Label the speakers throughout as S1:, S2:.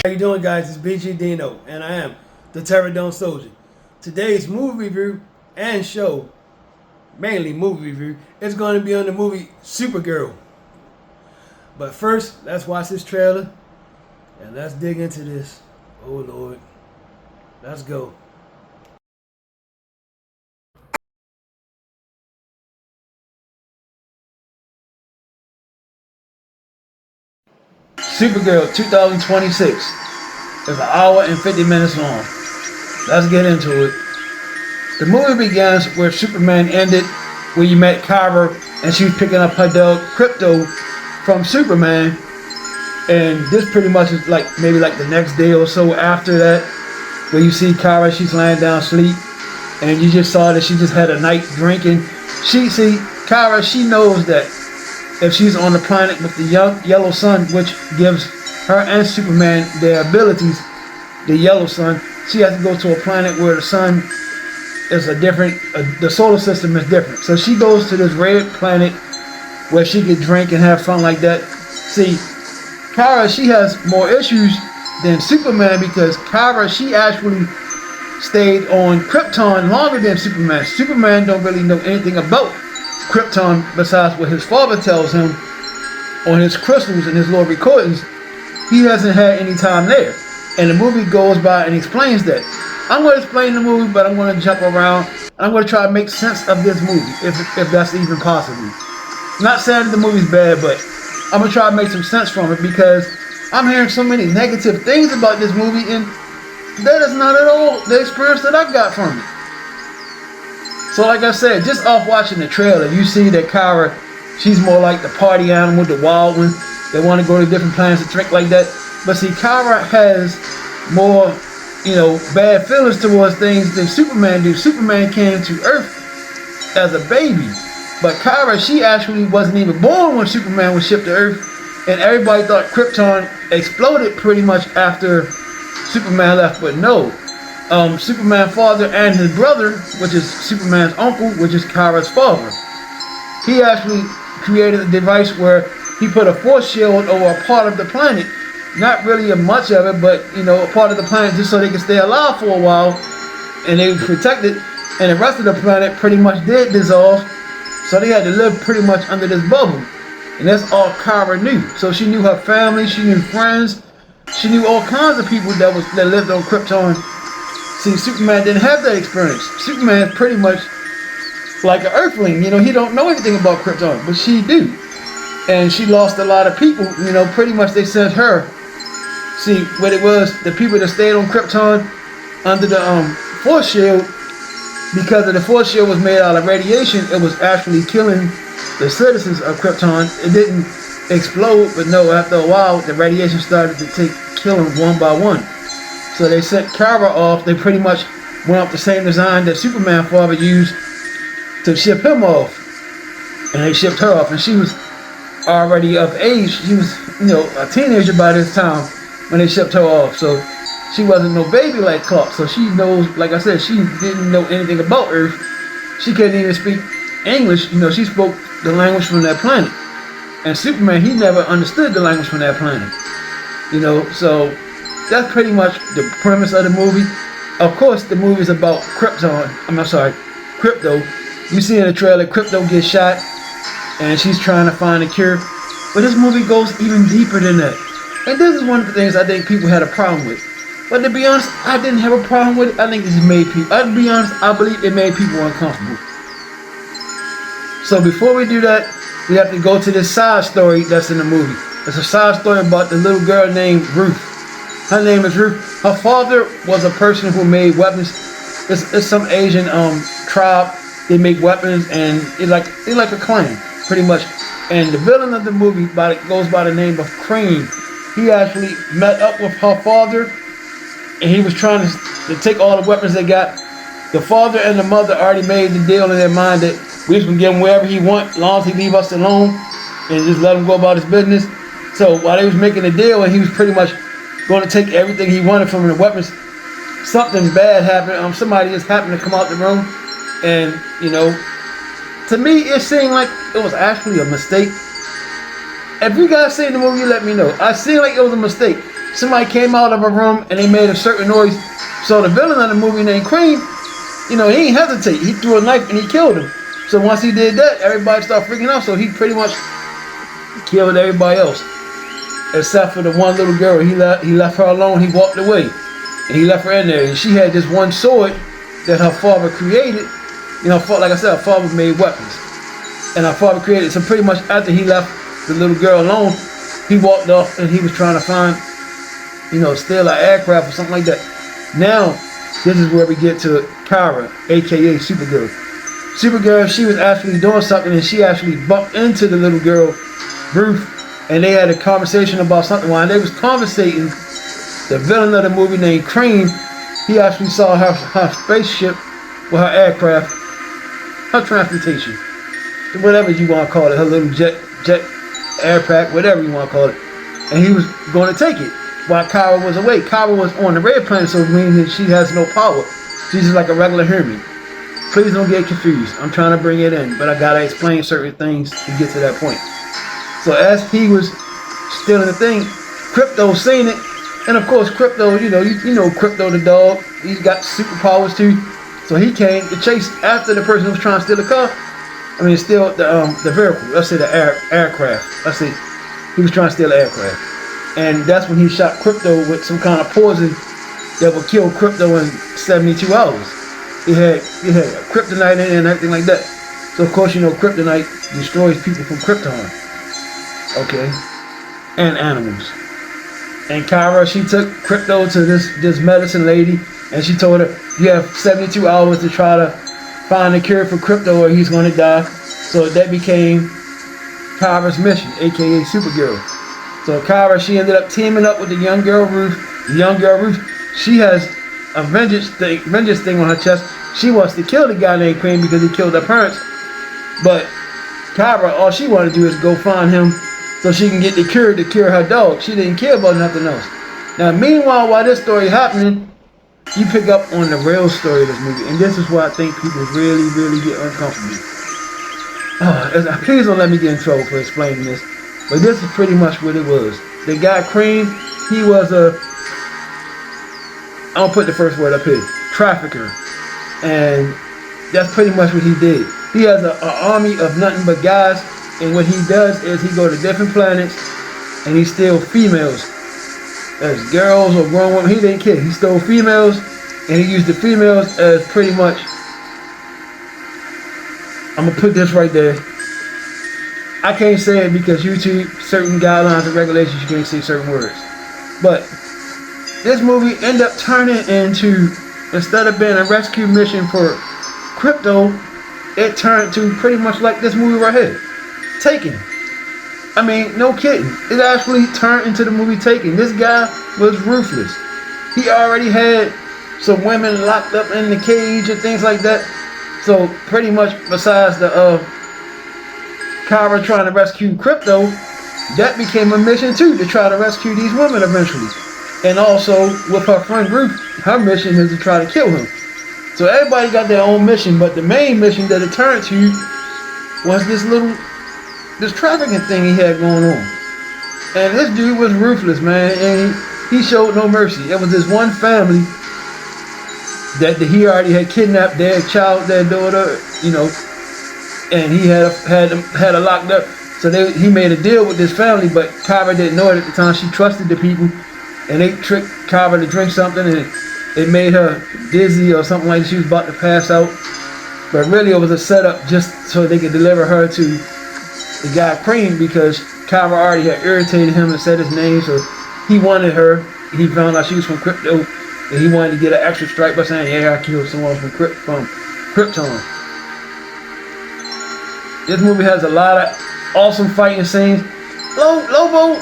S1: How you doing, guys? It's BG Dino, and I am the Terradome Soldier. Today's movie review and show, mainly movie review, is going to be on the movie Supergirl. But first, let's watch this trailer, and let's dig into this. Oh Lord, let's go. Supergirl 2026 is an hour and 50 minutes long. Let's get into it. The movie begins where Superman ended, where you met Kara and she was picking up her dog Crypto from Superman, and this pretty much is like maybe like the next day or so after that, where you see Kara, she's laying down asleep, and you just saw that she just had a night drinking. Kara, she knows that if she's on the planet with the yellow sun, which gives her and Superman their abilities, the yellow sun, she has to go to a planet where the sun is the solar system is different. So she goes to this red planet where she could drink and have fun like that. See, Kara, she has more issues than Superman because Kara, she actually stayed on Krypton longer than Superman. Superman don't really know anything about Krypton besides what his father tells him on his crystals and his little recordings. He hasn't had any time there, and the movie goes by and explains that. I'm going to explain the movie, but I'm going to jump around. I'm going to try to make sense of this movie, if that's even possible. I'm not saying the movie's bad, but I'm going to try to make some sense from it because I'm hearing so many negative things about this movie, and that is not at all the experience that I got from it. So like I said, just off watching the trailer, you see that Kara, she's more like the party animal, the wild one. They want to go to different planets to drink like that. But see, Kara has more, bad feelings towards things than Superman do. Superman came to Earth as a baby. But Kara, she actually wasn't even born when Superman was shipped to Earth. And everybody thought Krypton exploded pretty much after Superman left. But no. Superman's father and his brother, which is Superman's uncle, which is Kara's father, he actually created a device where he put a force shield over a part of the planet, not really a much of it, but a part of the planet just so they could stay alive for a while and they were protected, and the rest of the planet pretty much did dissolve, so they had to live pretty much under this bubble, and that's all Kara knew. So she knew her family, she knew friends, she knew all kinds of people that lived on Krypton. See, Superman didn't have that experience. Superman is pretty much like an Earthling. He don't know anything about Krypton, but she do. And she lost a lot of people. Pretty much they sent her. See, what it was, the people that stayed on Krypton under the force shield, because of the force shield was made out of radiation, it was actually killing the citizens of Krypton. It didn't explode, but no, after a while, the radiation started to kill them one by one. So they sent Kara off. They pretty much went off the same design that Superman father used to ship him off. And they shipped her off. And she was already of age. She was, a teenager by this time when they shipped her off. So she wasn't no baby like Clark. So she knows, like I said, she didn't know anything about Earth. She couldn't even speak English. She spoke the language from that planet. And Superman, he never understood the language from that planet. So that's pretty much the premise of the movie. Of course, the movie is about Crypto. You see in the trailer, Crypto gets shot, and she's trying to find a cure. But this movie goes even deeper than that. And this is one of the things I think people had a problem with. But to be honest, I didn't have a problem with it. I think this made people, to be honest, I believe it made people uncomfortable. So before we do that, we have to go to this side story that's in the movie. It's a side story about the little girl named Ruth. Her name is Ruth. Her father was a person who made weapons. It's some Asian tribe. They make weapons, and it's like a clan, pretty much. And the villain of the movie goes by the name of Crane. He actually met up with her father, and he was trying to take all the weapons they got. The father and the mother already made the deal in their mind that we just can give him wherever he wants, as long as he leave us alone and just let him go about his business. So while they was making the deal, and he was pretty much going to take everything he wanted from the weapons, something bad happened. Somebody just happened to come out the room, and to me it seemed like it was actually a mistake. If you guys seen the movie, let me know. I seemed like it was a mistake. somebody came out of a room and they made a certain noise. So the villain of the movie named Cream, he didn't hesitate. He threw a knife and he killed him. So once he did that, everybody started freaking out. So he pretty much killed everybody else, except for the one little girl. He left her alone. He walked away, and he left her in there. And she had this one sword that her father created. Like I said, her father made weapons, and her father created. So pretty much after he left the little girl alone, he walked off and he was trying to find, steal an aircraft or something like that. Now, this is where we get to Kara, aka Supergirl. Supergirl, she was actually doing something, and she actually bumped into the little girl, Ruth, and they had a conversation about something. While they was conversating, the villain of the movie named Cream, he actually saw her spaceship with her aircraft, her transportation, whatever you want to call it, her little jet airpack, whatever you want to call it, and he was going to take it while Kara was away. Kara was on the red planet, so meaning she has no power. She's just like a regular human. Please don't get confused. I'm trying to bring it in, but I gotta explain certain things to get to that point. So as he was stealing the thing, Crypto seen it, and of course Crypto, you know Crypto the dog, he's got superpowers too. So he came to chase after the person who was trying to steal the car. Steal the vehicle. Let's say the aircraft. Let's say he was trying to steal the aircraft, and that's when he shot Crypto with some kind of poison that would kill Crypto in 72 hours. He had kryptonite in it and everything like that. So of course kryptonite destroys people from Krypton. Okay, and animals. And Kara, she took Crypto to this medicine lady, and she told her, you have 72 hours to try to find a cure for Crypto or he's going to die. So that became Kara's mission, aka Supergirl. So Kara, she ended up teaming up with the young girl Ruth. The young girl Ruth, she has a vengeance thing on her chest. She wants to kill the guy named Cream because he killed her parents. But Kara, all she wanted to do is go find him so she can get the cure to cure her dog. She didn't care about nothing else. Now, meanwhile, while this story happening, you pick up on the real story of this movie, and this is why I think people really, really get uncomfortable. Please don't let me get in trouble for explaining this, but this is pretty much what it was. The guy Cream, he was I'll put the first word up here, trafficker, and that's pretty much what he did. He has an army of nothing but guys, and what he does is he go to different planets and he steals females. As girls or grown women, he didn't care. He stole females, and he used the females as pretty much, I'm gonna put this right there. I can't say it because YouTube, certain guidelines and regulations, you can't say certain words. But this movie ended up turning into, instead of being a rescue mission for Crypto, it turned to pretty much like this movie right here, Taken. No kidding. It actually turned into the movie Taken. This guy was ruthless. He already had some women locked up in the cage and things like that. So pretty much besides the Kara trying to rescue Crypto, that became a mission too, to try to rescue these women eventually. And also with her friend Ruth, her mission is to try to kill him. So everybody got their own mission, but the main mission that it turned to was this trafficking thing he had going on. And this dude was ruthless, man, and he showed no mercy. It was this one family that he already had kidnapped their child, their daughter, and he had her locked up. So he made a deal with this family, but Kara didn't know it at the time. She trusted the people, and they tricked Kara to drink something, and it made her dizzy or something like that. She was about to pass out. But really it was a setup just so they could deliver her to the guy Cream, because Kara already had irritated him and said his name, so he wanted her. He found out she was from Crypto, and he wanted to get an extra strike by saying, yeah, I killed someone from Krypton. This movie has a lot of awesome fighting scenes. Lobo,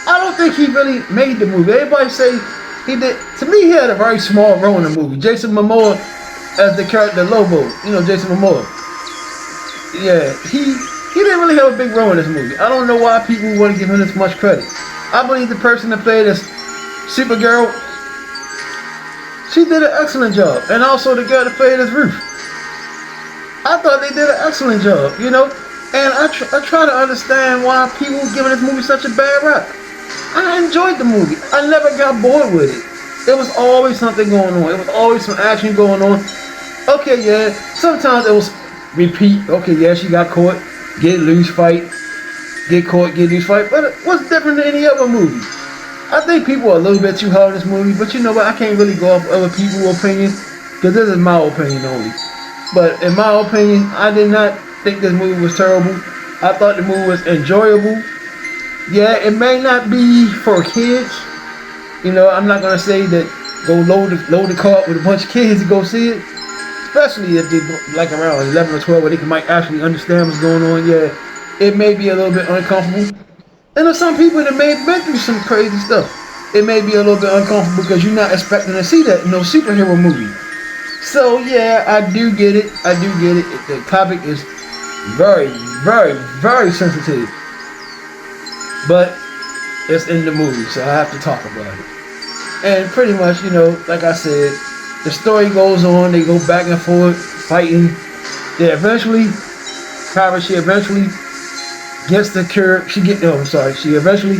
S1: I don't think he really made the movie. Everybody say he did. To me, he had a very small role in the movie. Jason Momoa as the character Lobo. Jason Momoa. Yeah, he didn't really have a big role in this movie. I don't know why people want to give him this much credit. I believe the person that played as Supergirl, she did an excellent job. And also the girl that played as Ruth. I thought they did an excellent job, And I try to understand why people giving this movie such a bad rap. I enjoyed the movie. I never got bored with it. There was always something going on. It was always some action going on. Okay, yeah. Sometimes it was repeat. Okay, yeah, she got caught. Get loose, fight. Get caught, get loose, fight. But what's different than any other movie? I think people are a little bit too hard on this movie, but you know what? I can't really go off other people's opinions because this is my opinion only. But in my opinion, I did not think this movie was terrible. I thought the movie was enjoyable. Yeah, it may not be for kids. You know, I'm not gonna say that go load the car up with a bunch of kids to go see it. Especially if they like around 11 or 12 where they might actually understand what's going on. Yeah, it may be a little bit uncomfortable. And there's some people that may have been through some crazy stuff. It may be a little bit uncomfortable because you're not expecting to see that in no superhero movie. So yeah, I do get it. I do get it. The topic is very, very, very sensitive. But it's in the movie, so I have to talk about it. And pretty much, you know, like I said, the story goes on. They go back and forth, fighting. She eventually gets the cure. She eventually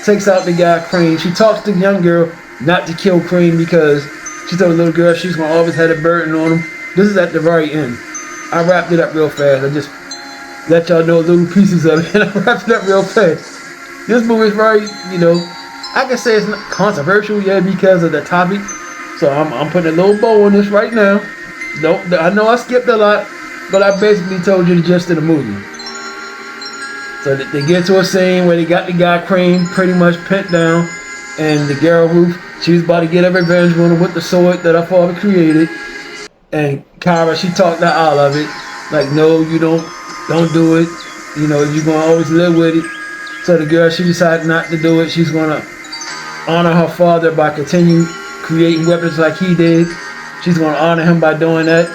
S1: takes out the guy, Crane. She talks to the young girl not to kill Crane because she told the little girl she's going to always have a burden on him. This is at the very end. I wrapped it up real fast. I just let y'all know little pieces of it, and I wrapped it up real fast. This movie is very, you know, I can say it's not controversial, yeah, because of the topic. So I'm putting a little bow on this right now. Nope, I know I skipped a lot, but I basically told you the gist of the movie. So they get to a scene where they got the guy Crane pretty much pinned down, and the girl Ruth, she was about to get her revenge on him with the sword that her father created. And Kyra, she talked her out of it, like, no, you don't do it. You know, you're gonna always live with it. So the girl, she decided not to do it. She's gonna honor her father by continuing creating weapons like he did. She's gonna honor him by doing that.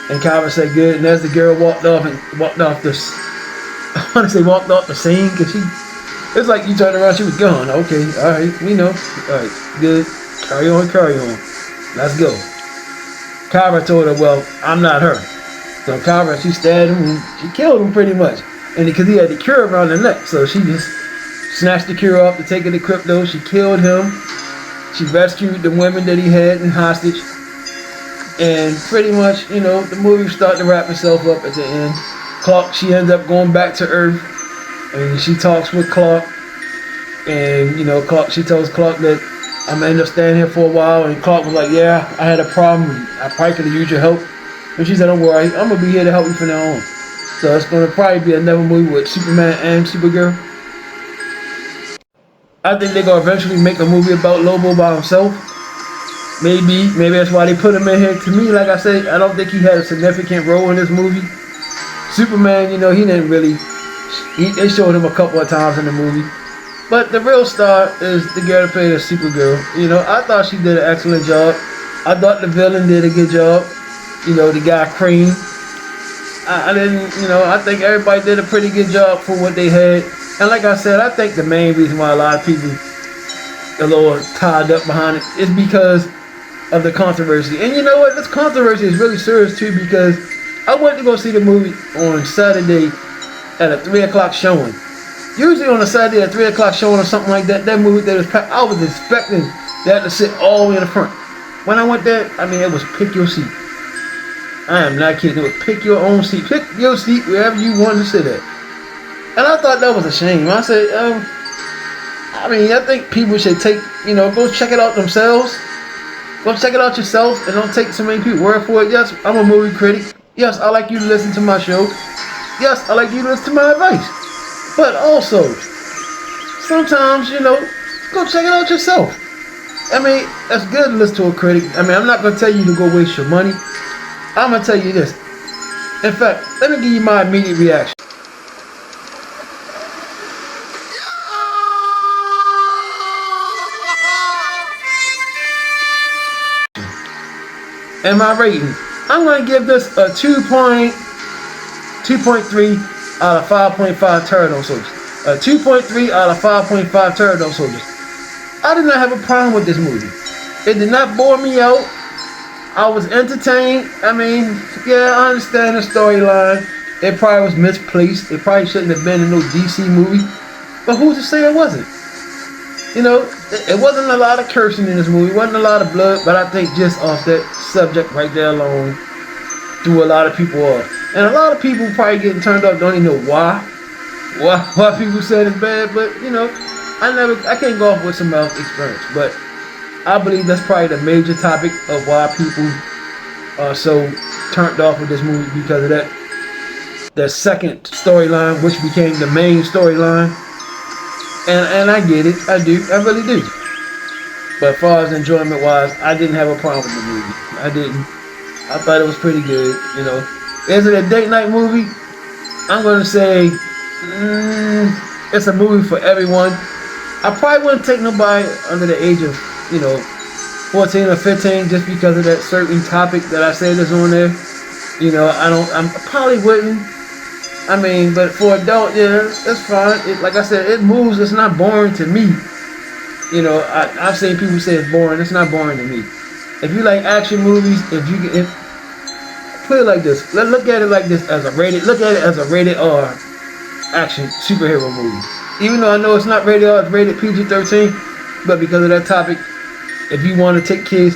S1: And Kyra said good. And as the girl walked off this, I want to say walked off the scene, because it's like you turned around, she was gone. Okay, all right, we know. All right, good. Carry on. Let's go. Kyra told her, well, I'm not her. So Kyra, she stabbed him and she killed him pretty much. And because he had the cure around the neck, so she just snatched the cure off to take it to Crypto. She killed him. She rescued the women that he had in hostage. And pretty much, you know, the movie started to wrap itself up at the end. Clark, she ends up going back to Earth. And she talks with Clark. And, you know, she tells Clark that I'm going to end up staying here for a while. And Clark was like, yeah, I had a problem. I probably could have used your help. And she said, don't worry, I'm going to be here to help you from now on. So it's going to probably be another movie with Superman and Supergirl. I think they're going to eventually make a movie about Lobo by himself. Maybe that's why they put him in here. To me, like I said, I don't think he had a significant role in this movie. Superman, you know, he didn't really, they showed him a couple of times in the movie. But the real star is the girl that played as Supergirl. You know, I thought she did an excellent job. I thought the villain did a good job. You know, the guy Cream. I didn't, you know, I think everybody did a pretty good job for what they had. And like I said, I think the main reason why a lot of people are a little tied up behind it is because of the controversy. And you know what? This controversy is really serious too, because I went to go see the movie on Saturday at a 3 o'clock showing. Usually on a Saturday at 3 o'clock showing or something like that, that movie that was packed, I was expecting that to sit all the way in the front. When I went there, I mean, it was pick your seat. I am not kidding. It was pick your own seat. Pick your seat wherever you wanted to sit at. And I thought that was a shame. I said, I mean, I think people should take, you know, go check it out themselves. Go check it out yourself and don't take so many people's word for it. Yes, I'm a movie critic. Yes, I like you to listen to my show. Yes, I like you to listen to my advice. But also, sometimes, you know, go check it out yourself. I mean, it's good to listen to a critic. I mean, I'm not going to tell you to go waste your money. I'm going to tell you this. In fact, let me give you my immediate reaction. And my rating, I'm going to give this a 2.3 out of 5.5 pterodon soldiers. A 2.3 out of 5.5 pterodon soldiers. I did not have a problem with this movie. It did not bore me out. I was entertained. I mean, yeah, I understand the storyline. It probably was misplaced. It probably shouldn't have been in no DC movie. But who's to say it wasn't? You know, it wasn't a lot of cursing in this movie. It wasn't a lot of blood, but I think just off that subject right there alone threw a lot of people off. And a lot of people probably getting turned off don't even know why people said it's bad. But you know, I can't go off with some else experience. But I believe that's probably the major topic of why people are so turned off with this movie, because of that. The second storyline, which became the main storyline. And I get it, I do, I really do. But as far as enjoyment wise, I didn't have a problem with the movie. I didn't. I thought it was pretty good, you know. Is it a date night movie? I'm gonna say it's a movie for everyone. I probably wouldn't take nobody under the age of, you know, 14 or 15 just because of that certain topic that I said is on there. You know, I probably wouldn't. I mean, but for adult, yeah, it's fine. Like I said, it moves. It's not boring to me. You know, I've seen people say it's boring. It's not boring to me. If you like action movies, put it like this. Let's look at it like this as a rated. Look at it as a rated R action superhero movie. Even though I know it's not rated R, it's rated PG-13. But because of that topic, if you want to take kids,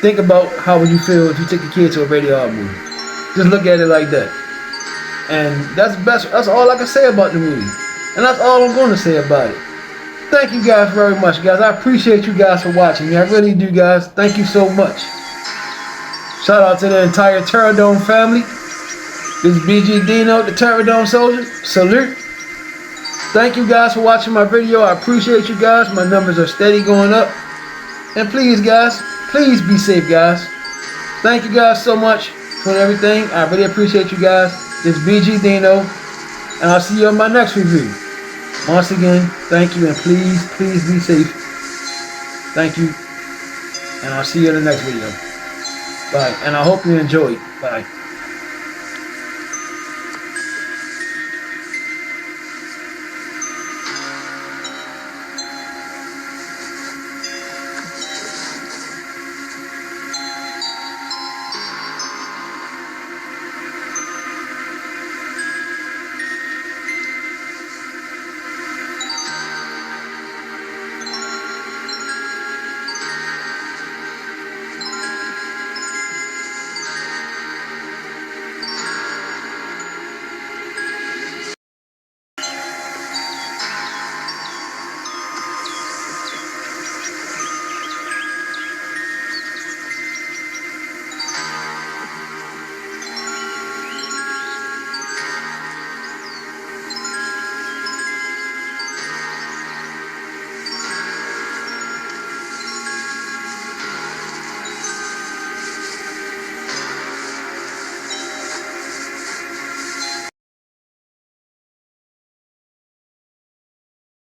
S1: think about how would you feel if you took a kid to a rated R movie. Just look at it like that. And that's best. That's all I can say about the movie. And that's all I'm going to say about it. Thank you guys very much, guys. I appreciate you guys for watching me. I really do, guys. Thank you so much. Shout out to the entire Terradome family. This is BG Dino, the Terradome Soldier. Salute. Thank you guys for watching my video. I appreciate you guys. My numbers are steady going up. And please, guys, please be safe, guys. Thank you guys so much for everything. I really appreciate you guys. This is BG Dino, and I'll see you on my next review. Once again, thank you, and please be safe. Thank you, and I'll see you in the next video. Bye, and I hope you enjoyed. Bye.